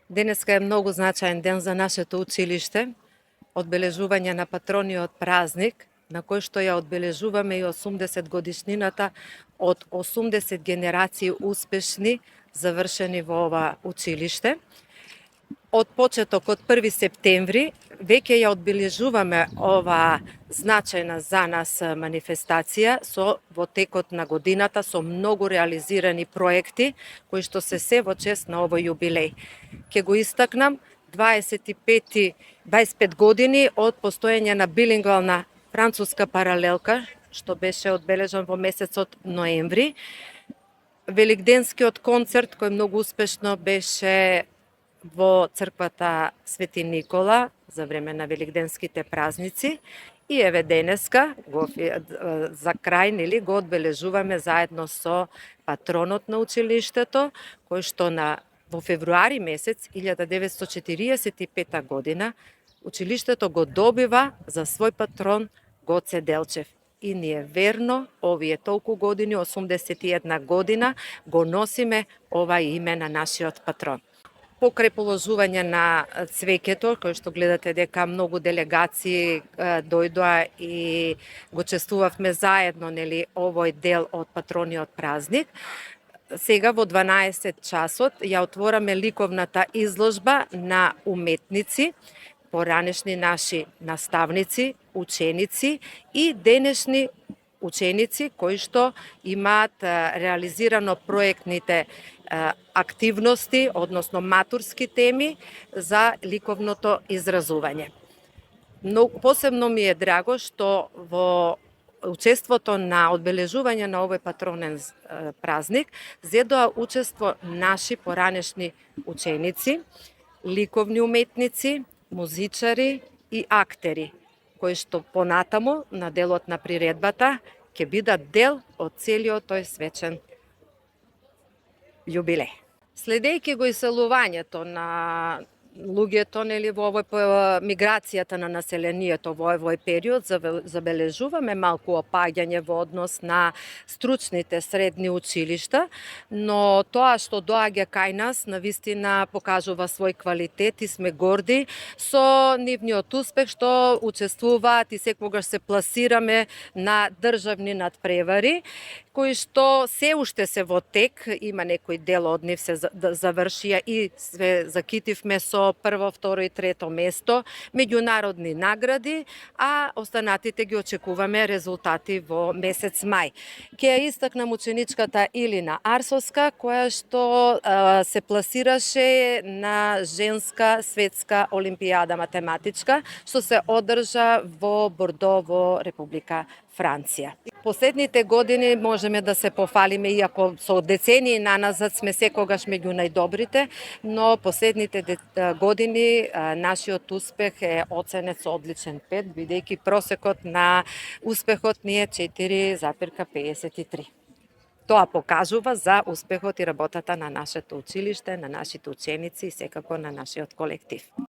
Денеска е многу значаен ден за нашето училиште, одбележување на патрониот празник, на кој што ја одбележуваме и 80 годишнината од 80 генерации успешни завршени во ова училиште. Од почеток од 1 септември веќе ја одбележуваме ова значајна за нас манифестација во текот на годината со многу реализирани проекти кои што се во чест на овој јубилеј. Ќе го истакнам 25 години од постоење на билингвална француска паралелка, што беше одбележан во месецот ноември. Великденскиот концерт кој многу успешно беше во црквата Свети Никола за време на великденските празници и еве денеска за крај го одбележуваме заедно со патронот на училиштето кој што во февруари месец 1945 година училиштето го добива за свој патрон Гоце Делчев. И ние верно овие толку години, 81 година, го носиме ова име на нашиот патрон. Покрај положување на цвеќето, кој што гледате дека многу делегации дојдоа и го чествувавме заедно овој дел од патрониот празник, сега во 12 часот ја отвораме ликовната изложба на уметници, поранешни наши наставници, ученици и денешни ученици кои што имаат реализирано проектните активности, односно матурски теми за ликовното изразување. Но посебно ми е драго што во учеството на одбележување на овој патронен празник зедоа учество наши поранешни ученици, ликовни уметници, музичари и актери, кои што понатаму на делот на приредбата ќе бидат дел од целиот тој свечен јубилеј. Следејќи го иселувањето на луѓето во миграцијата на населението во овој период, забележуваме малку опаѓање во однос на стручните средни училишта, но тоа што доаѓа кај нас навистина покажува свој квалитет и сме горди со нивниот успех што учествуваат и секогаш се пласираме на државни надпревари кои што се уште се во тек, има некој дел од нив се завршија и се закитивме со прво, второ и трето место, меѓународни награди, а останатите ги очекуваме резултати во месец мај. Ќе ја истакнам ученичката Илина Арсовска, која што се пласираше на женска светска олимпијада математичка, што се одржа во Бордо во Република Франција. Последните години можеме да се пофалиме, иако со децении наназад сме секогаш меѓу најдобрите, но последните години нашиот успех е оценет со одличен 5, бидејќи просекот на успехот ни е 4,53. Тоа покажува за успехот и работата на нашето училиште, на нашите ученици и секако на нашиот колектив.